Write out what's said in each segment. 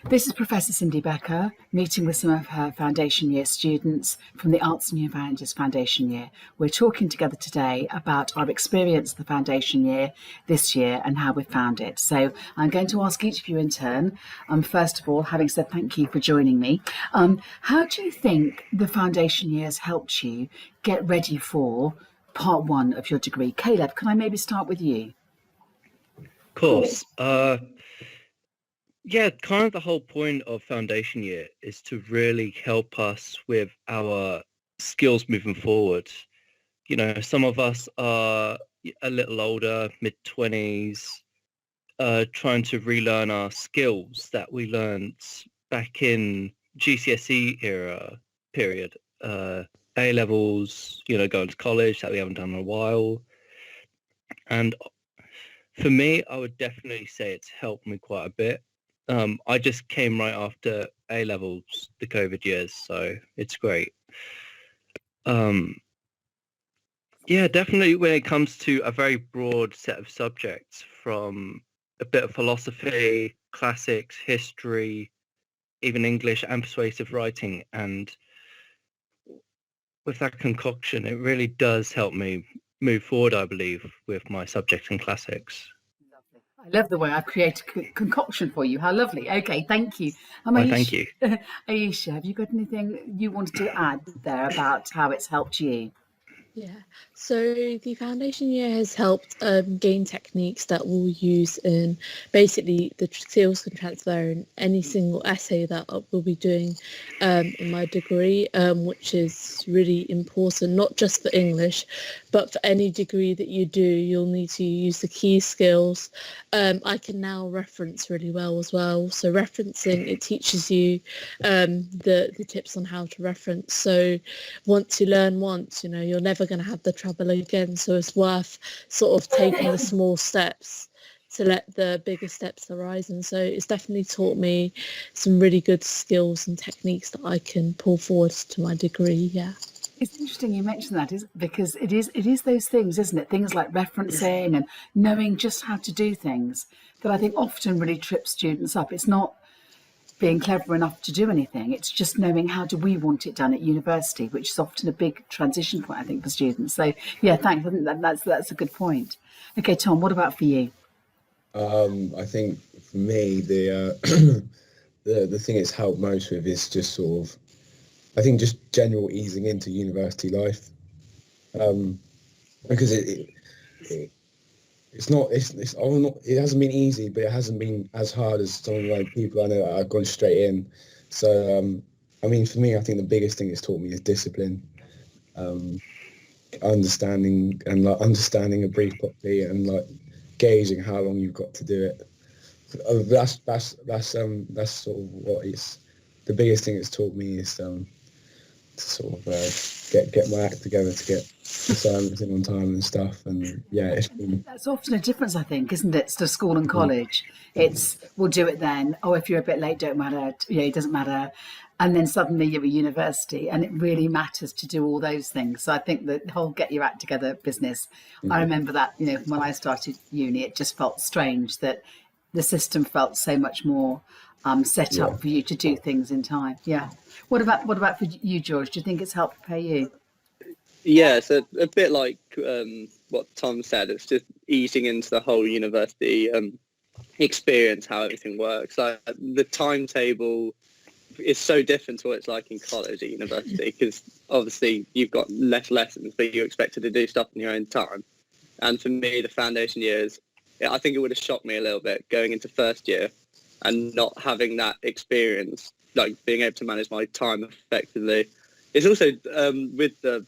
This is Professor Cindy Becker meeting with some of her foundation year students from the Arts and Humanities Foundation Year. We're talking together today about our experience of the foundation year this year and how we found it. So I'm going to ask each of you in turn, first of all, having said thank you for joining me, how do you think the foundation year has helped you get ready for part one of your degree? Caleb, can I maybe start with you? Of course. Yeah, kind of the whole point of foundation year is to really help us with our skills moving forward. You know, some of us are a little older, mid-20s, trying to relearn our skills that we learned back in GCSE era period. A-levels, you know, going to college that we haven't done in a while. And for me, I would definitely say it's helped me quite a bit. I just came right after A-levels, the COVID years, so it's great. Yeah, definitely when it comes to a very broad set of subjects, from a bit of philosophy, classics, history, even English and persuasive writing. And with that concoction, it really does help me move forward, I believe, with my subjects in classics. I love the way I've created a concoction for you. How lovely. Okay, thank you. Thank you. Aisha, have you got anything you wanted to add there about how it's helped you? Yeah, so the foundation year has helped gain techniques that we'll use in basically the skills can transfer in any single essay that we'll be doing in my degree, which is really important, not just for English, but for any degree that you do, you'll need to use the key skills. I can now reference really well as well. So referencing, it teaches you the tips on how to reference. So once you learn once, you know, you're never going to have the trouble again, so it's worth sort of taking the small steps to let the bigger steps arise. And so it's definitely taught me some really good skills and techniques that I can pull forward to my degree. Yeah, it's interesting you mentioned that, because it is those things, isn't it, things like referencing and knowing just how to do things that I think often really trip students up. It's not being clever enough to do anything. It's just knowing how do we want it done at university, which is often a big transition point, I think, for students. So yeah, thanks. I think that's a good point. Okay, Tom, what about for you? I think for me, the the thing it's helped most with is just sort of, I think, just general easing into university life, because it hasn't been easy, but it hasn't been as hard as some of like people I know that have gone straight in. So I mean, for me, I think the biggest thing it's taught me is discipline, understanding a brief properly, and like gauging how long you've got to do it. That's sort of what it's the biggest thing it's taught me is to sort of get my act together to get assignments in on time and stuff. And yeah, that's often a difference, I think, isn't it, to school and college? It's we'll do it then. Oh, if you're a bit late, don't matter. You know, it doesn't matter. And then suddenly you're at university, and it really matters to do all those things. So I think the whole get your act together business. I remember that, you know, when I started uni, it just felt strange that the system felt so much more set up for you to do things in time. Yeah. What about for you, George? Do you think it's helped prepare you? Yeah, so a bit like what Tom said. It's just easing into the whole university experience, how everything works. Like the timetable is so different to what it's like in college at university, because obviously you've got less lessons, but you're expected to do stuff in your own time. And for me, the foundation years, I think it would have shocked me a little bit going into first year and not having that experience, like being able to manage my time effectively. It's also with the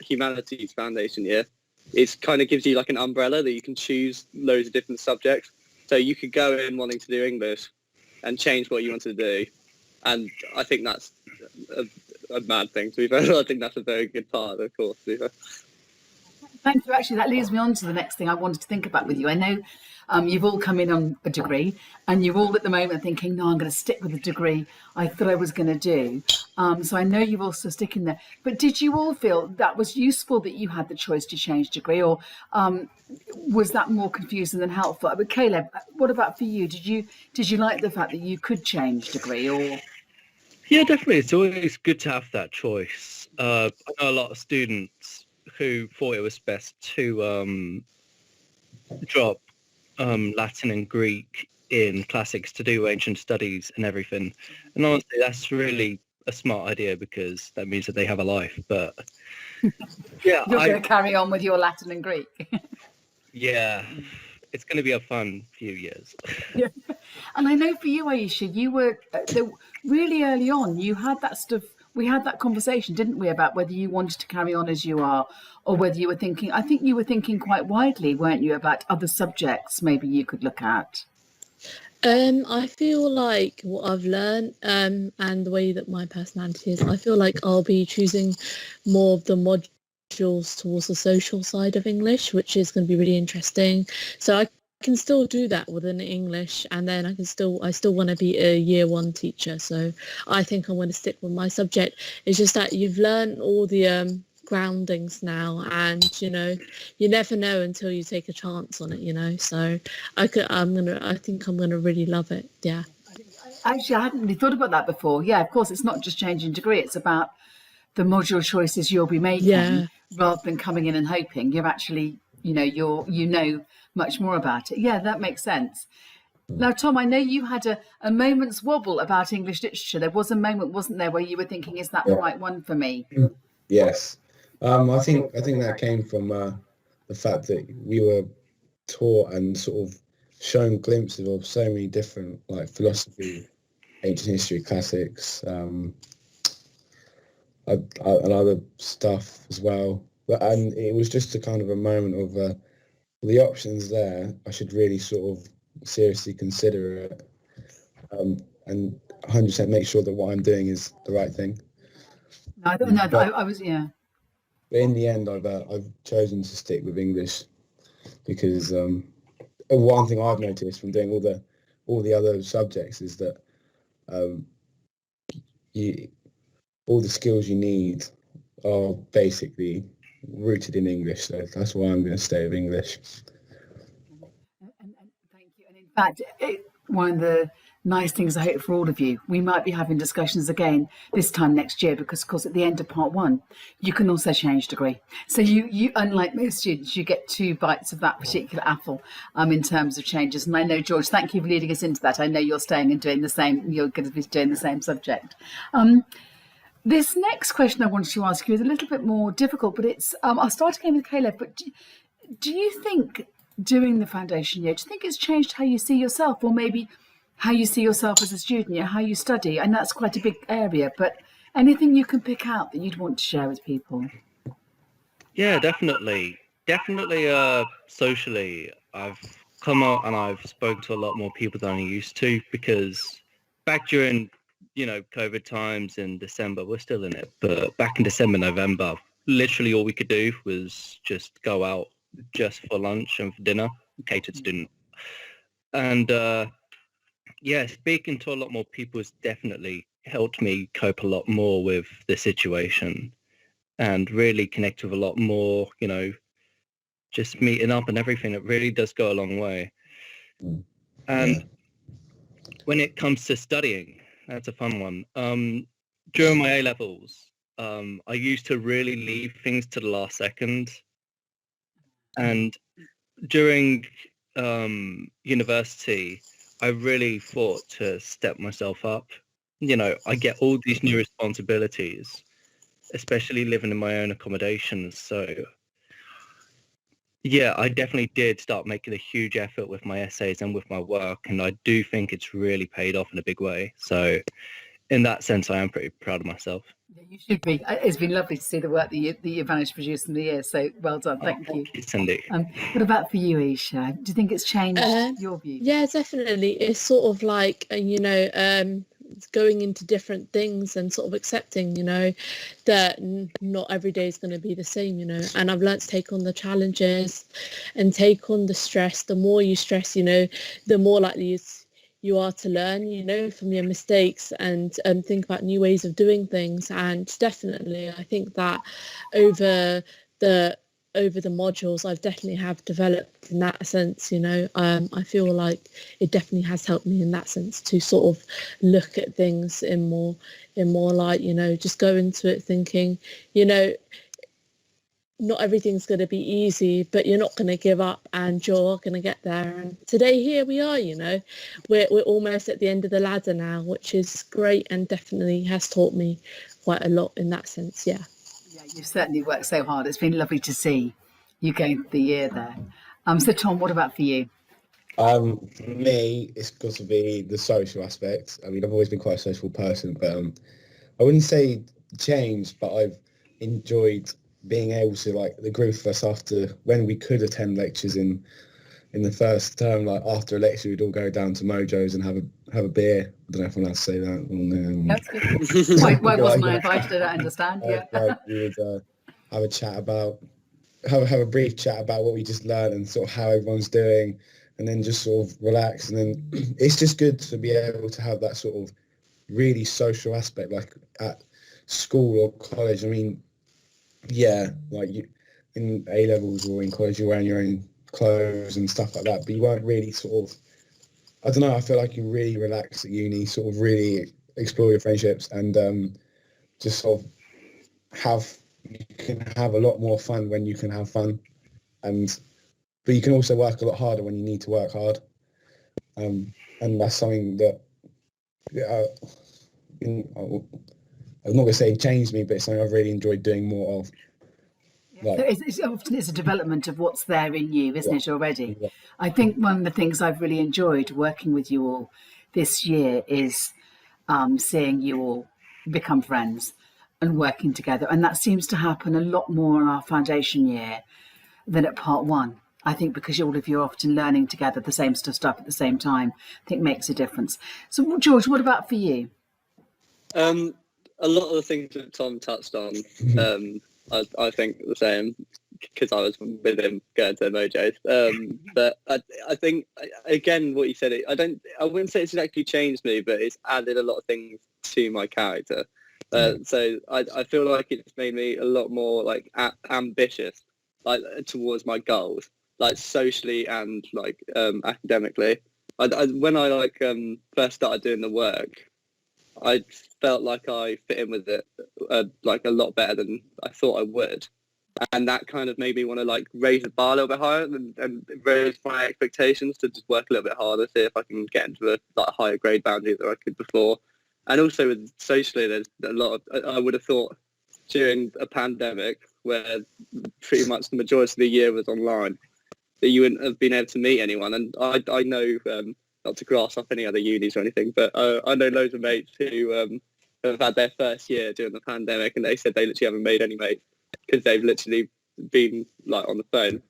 Humanities Foundation Year, it kind of gives you like an umbrella that you can choose loads of different subjects. So you could go in wanting to do English and change what you want to do. And I think that's a mad thing, to be fair. I think that's a very good part of the course, to be fair. Thank you. Actually, that leads me on to the next thing I wanted to think about with you. I know You've all come in on a degree, and you're all at the moment thinking, no, I'm going to stick with the degree I thought I was going to do. So I know you're also sticking there. But did you all feel that was useful that you had the choice to change degree, or was that more confusing than helpful? But Caleb, what about for you? Did you like the fact that you could change degree, or? Yeah, definitely. It's always good to have that choice. I know a lot of students who thought it was best to drop Latin and Greek in classics to do ancient studies and everything. And honestly, that's really a smart idea because that means that they have a life. But yeah, You're going to carry on with your Latin and Greek. yeah, it's going to be a fun few years. Yeah. And I know for you, Aisha, you were really early on. You had that stuff. We had that conversation, didn't we, about whether you wanted to carry on as you are, or whether you were thinking. I think you were thinking quite widely, weren't you, about other subjects maybe you could look at. I feel like what I've learned and the way that my personality is, I feel like I'll be choosing more of the modules towards the social side of English, which is going to be really interesting. So I can still do that within English, and then I still want to be a year one teacher. So I think I'm going to stick with my subject. It's just that you've learned all the groundings now, and you never know until you take a chance on it. So I think I'm gonna really love it. Yeah. Actually, I hadn't really thought about that before. Yeah, of course, it's not just changing degree; it's about the module choices you'll be making, rather than coming in and hoping. You're actually, you know much more about it. Yeah, that makes sense. Now, Tom, I know you had a moment's wobble about English literature. There was a moment, wasn't there, where you were thinking, is that the right one for me? Yes. I think that came from the fact that we were taught and sort of shown glimpses of so many different, like, philosophy, ancient history, classics, and other stuff as well. And it was just a kind of a moment of the options there. I should really sort of seriously consider it, and 100% make sure that what I'm doing is the right thing. No, I was, yeah. But in the end, I've chosen to stick with English because one thing I've noticed from doing all the other subjects is that all the skills you need are basically rooted in English. So that's why I'm going to stay with English. And thank you. And in fact, one of the nice things I hope for all of you, we might be having discussions again this time next year, because of course at the end of part one you can also change degree, so you unlike most students, you get 2 bites of that particular apple in terms of changes. And I know, George, thank you for leading us into that. I know you're staying and doing the same, you're going to be doing the same subject. This next question I wanted to ask you is a little bit more difficult, but it's I'll start again with Caleb. But do you think doing the foundation year, do you think it's changed how you see yourself, or maybe how you see yourself as a student, how you study? And that's quite a big area, but anything you can pick out that you'd want to share with people? Yeah, definitely. Socially, I've come out and I've spoken to a lot more people than I used to, because back during, COVID times in December, we're still in it, but back in December, November, literally all we could do was just go out just for lunch and for dinner, catered to dinner. And speaking to a lot more people has definitely helped me cope a lot more with the situation and really connect with a lot more, just meeting up and everything. It really does go a long way. And when it comes to studying, that's a fun one. During my A-levels, I used to really leave things to the last second. And during university, I really thought to step myself up. I get all these new responsibilities, especially living in my own accommodations. So yeah, I definitely did start making a huge effort with my essays and with my work, and I do think it's really paid off in a big way. So in that sense, I am pretty proud of myself. Yeah, you should be. It's been lovely to see the work that you've managed to produce in the year. So well done. Thank you. Cindy. What about for you, Aisha? Do you think it's changed your view? Yeah, definitely. It's sort of like, going into different things and sort of accepting, you know, that not every day is going to be the same, you know. And I've learned to take on the challenges and take on the stress. The more you stress, you know, the more likely you are to learn, you know, from your mistakes and think about new ways of doing things. And definitely, I think that over the modules, I've definitely have developed in that sense, you know. I feel like it definitely has helped me in that sense to sort of look at things in more light, you know, just go into it thinking, you know, not everything's going to be easy, but you're not going to give up and you're going to get there. And today here we are, you know, we're almost at the end of the ladder now, which is great and definitely has taught me quite a lot in that sense. Yeah. Yeah, you've certainly worked so hard. It's been lovely to see you going through the year there. So Tom, what about for you? For me, it's got to be the social aspect. I mean, I've always been quite a social person, but I wouldn't say changed, but I've enjoyed being able to, like, the group of us after, when we could attend lectures in the first term, like after a lecture, we'd all go down to Mojo's and have a beer. I don't know if I'm allowed to say that. That's good. Why wasn't I invited? I don't understand. Yeah. We would have a chat about, have a brief chat about what we just learned and sort of how everyone's doing, and then just sort of relax. And then it's just good to be able to have that sort of really social aspect, like at school or college. I mean, yeah, like in A levels or in college, you're wearing your own clothes and stuff like that, but you weren't really sort of, I don't know, I feel like you really relax at uni, sort of really explore your friendships and just sort of you can have a lot more fun when you can have fun, but you can also work a lot harder when you need to work hard, and that's something that I'm not going to say changed me, but it's something I've really enjoyed doing more of. Like, often it's a development of what's there in you, isn't it, already? Yeah. I think one of the things I've really enjoyed working with you all this year is seeing you all become friends and working together. And that seems to happen a lot more in our foundation year than at part one. I think because all of you are often learning together the same stuff at the same time, I think makes a difference. So, George, what about for you? A lot of the things that Tom touched on, I think the same, because I was with him going to Mojo's. But I think, again, what you said, I wouldn't say it's exactly changed me, but it's added a lot of things to my character. So I feel like it's made me a lot more like ambitious, like towards my goals, like socially and like academically. When I like first started doing the work, I felt like I fit in with it like a lot better than I thought I would, and that kind of made me want to like raise the bar a little bit higher and raise my expectations to just work a little bit harder, see if I can get into a like higher grade boundary than I could before. And also with socially, there's a lot of, I would have thought during a pandemic where pretty much the majority of the year was online, that you wouldn't have been able to meet anyone. And I know, not to grass up any other unis or anything, but I know loads of mates who have had their first year during the pandemic, and they said they literally haven't made any mates because they've literally been like on the phone.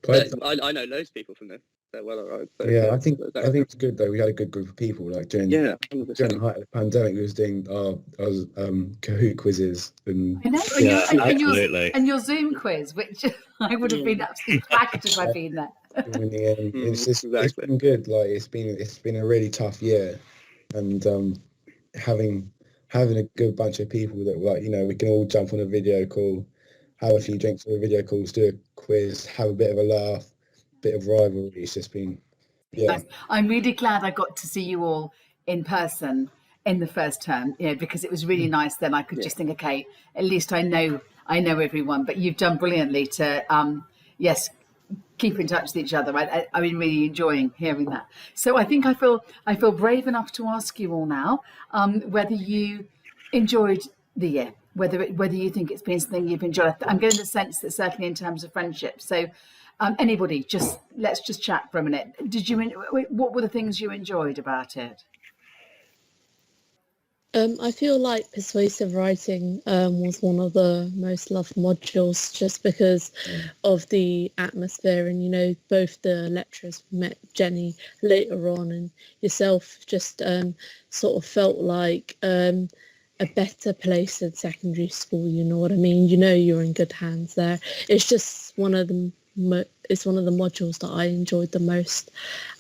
But I know loads of people from this. They're well alright. So, yeah, I think it's good though. We had a good group of people. Like during the height of the pandemic, we was doing our Kahoot quizzes and absolutely. And your Zoom quiz, which I would have been absolutely packed if I'd been there. It's been good. Like it's been a really tough year, and having a good bunch of people that, like, you know, we can all jump on a video call, have a few drinks on a video calls, do a quiz, have a bit of a laugh, bit of rivalry. It's just been, yeah. I'm really glad I got to see you all in person in the first term, you know, because it was really nice. Then I could just think, okay, at least I know everyone. But you've done brilliantly to, keep in touch with each other. I've been really enjoying hearing that. So I think I feel brave enough to ask you all now whether you enjoyed the year, whether you think it's been something you've enjoyed. I'm getting the sense that certainly in terms of friendship. So anybody, let's just chat for a minute. What were the things you enjoyed about it? I feel like persuasive writing was one of the most loved modules just because of the atmosphere, and both the lecturers met Jenny later on, and yourself just sort of felt like a better place than secondary school. You know what I mean? You're in good hands there. It's just one of the it's one of the modules that I enjoyed the most,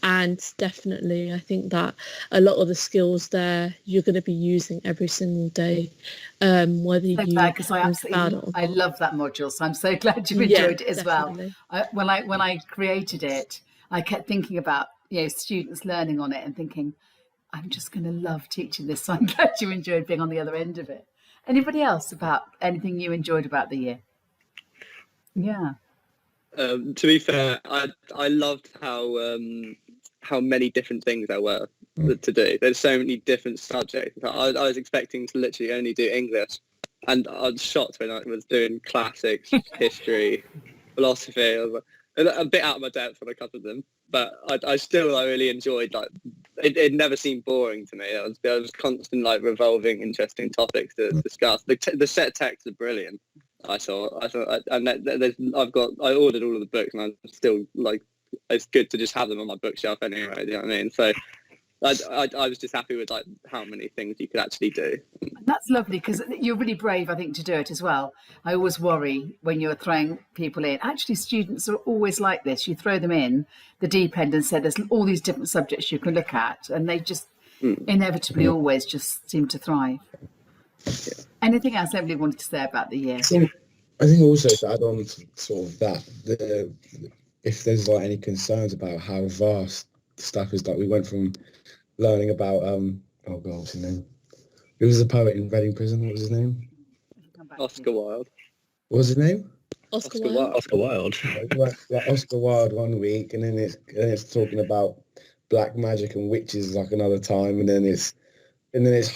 and definitely I think that a lot of the skills there you're going to be using every single day, whether So you glad, because think about it or I not. love that module, so I'm so glad you Yeah, enjoyed it as well. definitely. When I created it, I kept thinking about students learning on it and thinking, I'm just going to love teaching this. So I'm glad you enjoyed being on the other end of it. Anybody else about anything you enjoyed about the year? Yeah. To be fair, I loved how many different things there were to do. There's so many different subjects. I was expecting to literally only do English, and I was shocked when I was doing classics, history, philosophy. I was a bit out of my depth on a couple of them, but I really enjoyed, like, it never seemed boring to me. There was constant, like, revolving interesting topics to discuss. The set texts are brilliant. I thought, and I ordered all of the books, and I'm still, like, it's good to just have them on my bookshelf anyway. Do you know what I mean? So I was just happy with, like, how many things you could actually do. That's lovely, because you're really brave, I think, to do it as well. I always worry when you're throwing people in. Actually, students are always like this. You throw them in the deep end and say there's all these different subjects you can look at, and they just inevitably always just seem to thrive. Anything else everybody wanted to say about the year? I think also to add on to sort of that, if there's like any concerns about how vast stuff is, like we went from learning about oh god, what's his name? Who was the poet in Reading Prison? What was his name? Oscar Wilde. What was his name? Oscar Wilde. Oscar Wilde. Like Oscar Wilde one week, and then it's talking about black magic and witches like another time, and then it's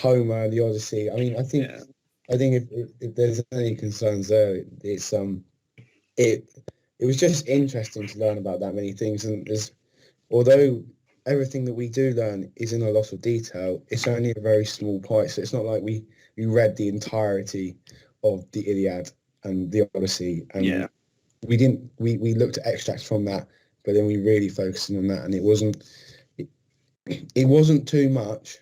Homer and the Odyssey. I mean, I think if there's any concerns there, it's it was just interesting to learn about that many things, and although everything that we do learn is in a lot of detail, it's only a very small part. So it's not like we read the entirety of the Iliad and the Odyssey, and we looked at extracts from that, but then we really focused on that, and it wasn't too much,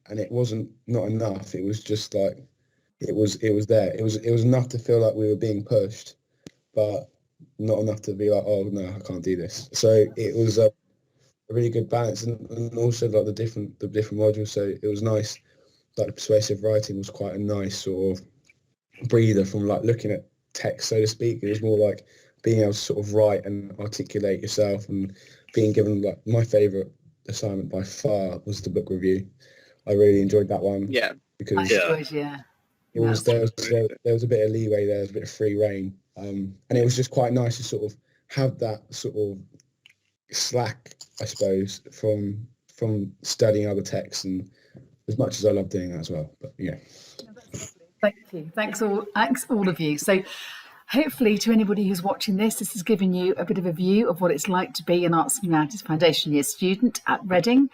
and it wasn't not enough. It was just like it was there. It was enough to feel like we were being pushed, but not enough to be like, oh no, I can't do this. So it was a really good balance, and also like the different modules. So it was nice. Like the persuasive writing was quite a nice sort of breather from like looking at text, so to speak. It was more like being able to sort of write and articulate yourself, and being given, like, my favourite assignment by far was the book review. I really enjoyed that one. Yeah, because There was there was a bit of leeway there, was a bit of free reign, and it was just quite nice to sort of have that sort of slack, I suppose, from studying other texts, and as much as I love doing that as well. But yeah. Thank you. Thanks all of you. So hopefully to anybody who's watching this has given you a bit of a view of what it's like to be an Arts and Humanities Foundation Year student at Reading.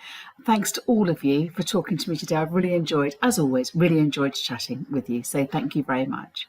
Thanks to all of you for talking to me today. I've really enjoyed, as always, chatting with you. So thank you very much.